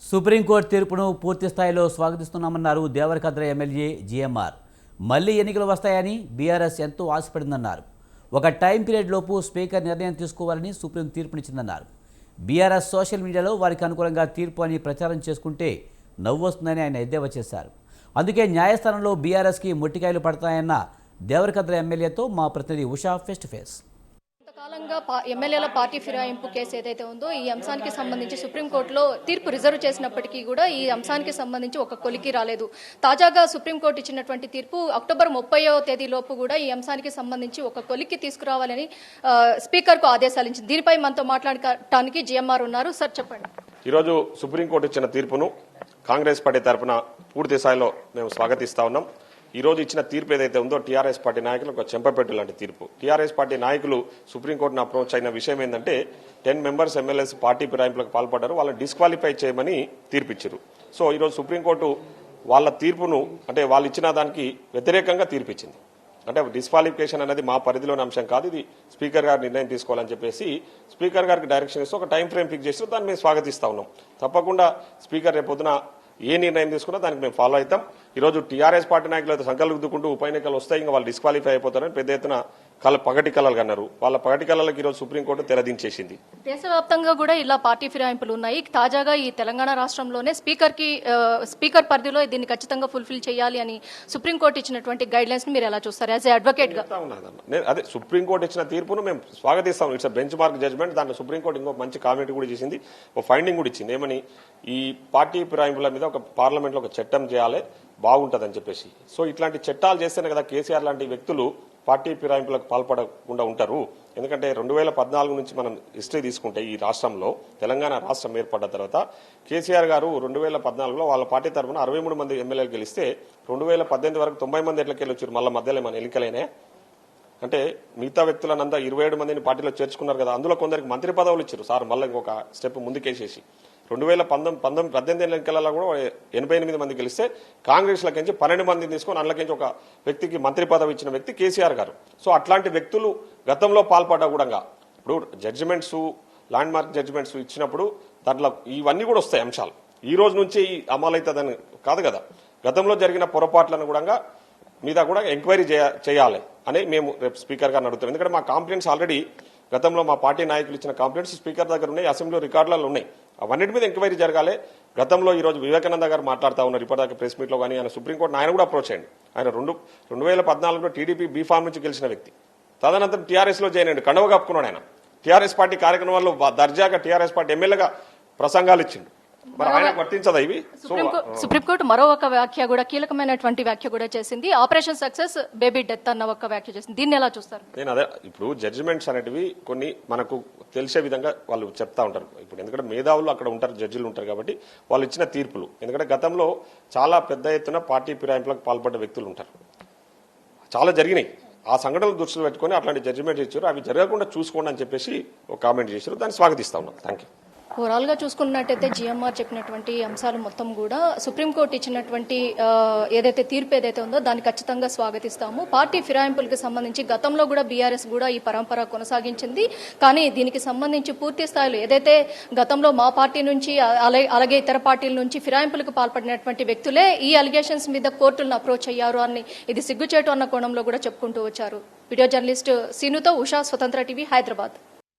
Supreme court తీర్పును పూర్తి స్థాయిలో స్వాగతిస్తున్నామన్నారు దేవరకద్ర ఎమ్మెల్యే జిఎంఆర్. మళ్లీ ఎన్నికలు వస్తాయని బీఆర్ఎస్ ఎంతో ఆశపడిందన్నారు. ఒక టైం పీరియడ్ లోపు స్పీకర్ నిర్ణయం తీసుకోవాలని సుప్రీం తీర్పునిచ్చిందన్నారు. బీఆర్ఎస్ సోషల్ మీడియాలో వారికి అనుకూలంగా తీర్పు అని ప్రచారం చేసుకుంటే నవ్వొస్తుందని ఆయన ఎద్దేవా చేశారు. అందుకే న్యాయస్థానంలో బీఆర్ఎస్కి మొట్టికాయలు పడతాయన్న దేవరకద్ర ఎమ్మెల్యేతో మా ప్రతినిధి ఉషా ఫేస్ టు ఫేస్. కొంతకాలంగా ఎమ్మెల్యేల పార్టీ ఫిరాయింపు కేసు ఏదైతే ఉందో ఈ అంశానికి సంబంధించి సుప్రీంకోర్టులో తీర్పు రిజర్వ్ చేసినప్పటికీ కూడా ఈ అంశానికి సంబంధించి ఒక కొలికి రాలేదు. తాజాగా సుప్రీంకోర్టు ఇచ్చినటువంటి తీర్పు అక్టోబర్ 30వ తేదీలోపు కూడా ఈ అంశానికి సంబంధించి ఒక కొలికి తీసుకురావాలని స్పీకర్కు ఆదేశాలు ఇచ్చింది. దీనిపై మనతో మాట్లాడటానికి జిఎంఆర్ ఉన్నారు. సార్ చెప్పండి. ఈరోజు సుప్రీంకోర్టు ఇచ్చిన తీర్పును కాంగ్రెస్ పార్టీ తరఫున పూర్తి స్థాయిలో మేము స్వాగతిస్తా ఉన్నాం. ఈ రోజు ఇచ్చిన తీర్పు ఏదైతే ఉందో టీఆర్ఎస్ పార్టీ నాయకులు ఒక చెంపపెట్టు లాంటి తీర్పు. టీఆర్ఎస్ పార్టీ నాయకులు సుప్రీంకోర్టును అప్రోచ్ అయిన విషయం ఏంటంటే 10 మెంబర్స్ ఎమ్మెల్యేస్ పార్టీ ఫిరాయింపులకు పాల్పడ్డారు, వాళ్ళని డిస్క్వాలిఫై చేయమని తీర్పిచ్చారు. సో ఈరోజు సుప్రీంకోర్టు వాళ్ళ తీర్పును అంటే వాళ్ళు ఇచ్చిన దానికి వ్యతిరేకంగా తీర్పిచ్చింది. అంటే డిస్క్వాలిఫికేషన్ అనేది మా పరిధిలోని అంశం కాదు, ఇది స్పీకర్ గారు నిర్ణయం తీసుకోవాలని చెప్పేసి స్పీకర్ గారికి డైరెక్షన్ ఇస్తూ ఒక టైం ఫ్రేమ్ ఫిక్స్ చేస్తూ దాన్ని మేము స్వాగతిస్తా ఉన్నాం. తప్పకుండా స్పీకర్ రేపొద్దున ఏ నిర్ణయం తీసుకున్నా దానికి మేము ఫాలో అవుతాం. ఈరోజు టీఆర్ఎస్ పార్టీ నాయకులు సంకలు గుద్దుకుంటూ ఉప ఎన్నికలు వస్తాయి, ఇంకా వాళ్ళు డిస్క్వాలిఫై అయిపోతారని పెద్ద ఎత్తున పగటి కళలు అన్నారు. వాళ్ళ పగటి కళలకు ఈరోజు సుప్రీంకోర్టు తెరదించేసింది. దేశవ్యాప్తంగా కూడా ఇలా పార్టీ ఫిరాయింపులు ఉన్నాయి. తాజాగా ఈ తెలంగాణ రాష్ట్రంలోనే స్పీకర్ పరిధిలో దీన్ని ఖచ్చితంగా ఫుల్ఫిల్ చేయాలి అని సుప్రీంకోర్టు ఇచ్చినటువంటి గైడ్ లైన్స్ మీరు ఎలా చూస్తారు యాజ్ ఏ అడ్వకేట్ గా? అదే సుప్రీంకోర్టు ఇచ్చిన తీర్పును మేము స్వాగతిస్తాం. It's benchmark judgment. దాంట్లో సుప్రీంకోర్టు ఇంకో మంచి కామెంట్ కూడా చేసింది, ఒక ఫైండింగ్ కూడా ఇచ్చింది. ఏమని, ఈ పార్టీ ఫిరాయింపుల మీద ఒక పార్లమెంట్ లో ఒక చట్టం చేయాలి, బాగుంటదని చెప్పేసి. సో ఇట్లాంటి చట్టాలు చేస్తేనే కదా కేసీఆర్ లాంటి వ్యక్తులు పార్టీ ఫిరాయింపులకు పాల్పడకుండా ఉంటారు. ఎందుకంటే 2014 నుంచి మనం హిస్టరీ తీసుకుంటే ఈ రాష్ట్రంలో తెలంగాణ రాష్ట్రం ఏర్పడ్డ తర్వాత కేసీఆర్ గారు 2014లో వాళ్ళ పార్టీ తరఫున 63 మంది ఎమ్మెల్యేలు గెలిస్తే 2018 వరకు 90 మంది ఎట్లకెళ్ళి వచ్చారు. మళ్ళీ మధ్యలో మన ఎన్నికలైనా అంటే మిగతా వ్యక్తులనంతా 27 మందిని పార్టీలో చేర్చుకున్నారు కదా, అందులో కొందరికి మంత్రి పదవులు ఇచ్చారు. సార్ మళ్ళీ ఇంకొక స్టెప్ ముందుకేసేసి 2018 ఎన్నికలలో కూడా 88 మంది గెలిస్తే కాంగ్రెస్ లకించి 12 మందిని తీసుకొని అందులోకించి ఒక వ్యక్తికి మంత్రి పదవి ఇచ్చిన వ్యక్తి కేసీఆర్ గారు. సో అట్లాంటి వ్యక్తులు గతంలో పాల్పడ్డా కూడా ఇప్పుడు జడ్జిమెంట్స్, ల్యాండ్ మార్క్ జడ్జిమెంట్స్ ఇచ్చినప్పుడు దాంట్లో ఇవన్నీ కూడా వస్తాయి అంశాలు. ఈ రోజు నుంచి అమలు అవుతుందని కాదు కదా, గతంలో జరిగిన పొరపాట్లను కూడా మీద కూడా ఎంక్వైరీ చేయాలి అని మేము రేపు స్పీకర్ గారిని అడుగుతాం. ఎందుకంటే మా కంప్లైంట్స్ ఆల్రెడీ గతంలో మా పార్టీ నాయకులు ఇచ్చిన కంప్లైంట్స్ స్పీకర్ దగ్గర ఉన్నాయి, అసెంబ్లీ రికార్డులలో ఉన్నాయి. అవన్నిటి మీద ఎంక్వైరీ జరగాలి. గతంలో ఈ రోజు వివేకానంద గారు మాట్లాడుతూ ఉన్నారు ఇప్పటిదాకా ప్రెస్ మీట్ లో, కానీ ఆయన సుప్రీంకోర్టు ఆయన కూడా అప్రోచ్ అయ్యండి. ఆయన 2014లో టీడీపీ బీఫామ్ నుంచి గెలిచిన వ్యక్తి. తదనంతరం టీఆర్ఎస్ లో జాయిన్ అయ్యండి, కండవ కప్పుకున్నాడు. ఆయన టీఆర్ఎస్ పార్టీ కార్యక్రమాల్లో దర్జాగా టీఆర్ఎస్ పార్టీ ఎమ్మెల్యేగా ప్రసంగాలు ఇచ్చిండు. మరి ఆయన వర్తించదా ఇవి? సుప్రీంకోర్టు మరో ఒక వ్యాఖ్య కూడా, కీలకమైనటువంటి వ్యాఖ్య కూడా చేసింది. ఆపరేషన్ సక్సెస్ బేబీ డెత్ అన్న ఒక వ్యాఖ్య చేసింది. దీన్ని ఎలా చూస్తారు? నేను అదే, ఇప్పుడు జడ్జిమెంట్స్ అనేటివి కొన్ని మనకు తెలిసే విధంగా వాళ్ళు చెప్తా ఉంటారు. ఇప్పుడు ఎందుకంటే మేధావులు అక్కడ ఉంటారు, జడ్జిలు ఉంటారు కాబట్టి వాళ్ళు ఇచ్చిన తీర్పులు. ఎందుకంటే గతంలో చాలా పెద్ద ఎత్తున పార్టీ ఫిరాయింపులకు పాల్పడ్డ వ్యక్తులు ఉంటారు, చాలా జరిగినాయి. ఆ సంఘటనలు దృష్టిలో పెట్టుకుని అట్లాంటి జడ్జిమెంట్ ఇచ్చారు. అవి జరగకుండా చూసుకోండి అని చెప్పేసి ఒక కామెంట్ చేశారు. దాన్ని స్వాగతిస్తా ఉన్నాం. Thank you. ఓవరాల్ గా చూసుకున్నట్టయితే జిఎంఆర్ చెప్పినటువంటి అంశాలు మొత్తం కూడా సుప్రీంకోర్టు ఇచ్చినటువంటి ఏదైతే తీర్పు ఏదైతే ఉందో దాన్ని ఖచ్చితంగా స్వాగతిస్తాము. పార్టీ ఫిరాయింపులకు సంబంధించి గతంలో కూడా బీఆర్ఎస్ కూడా ఈ పరంపర కొనసాగించింది. కానీ దీనికి సంబంధించి పూర్తి స్థాయిలో ఏదైతే గతంలో మా పార్టీ నుంచి అలాగే ఇతర పార్టీల నుంచి ఫిరాయింపులకు పాల్పడినటువంటి వ్యక్తులే ఈ అలిగేషన్స్ మీద కోర్టులను అప్రోచ్ అయ్యారు అని, ఇది సిగ్గుచేటు అన్న కోణంలో కూడా చెప్పుకుంటూ వచ్చారు. వీడియో జర్నలిస్ట్ సీనుతో ఉషా, స్వతంత్ర టీవీ, హైదరాబాద్.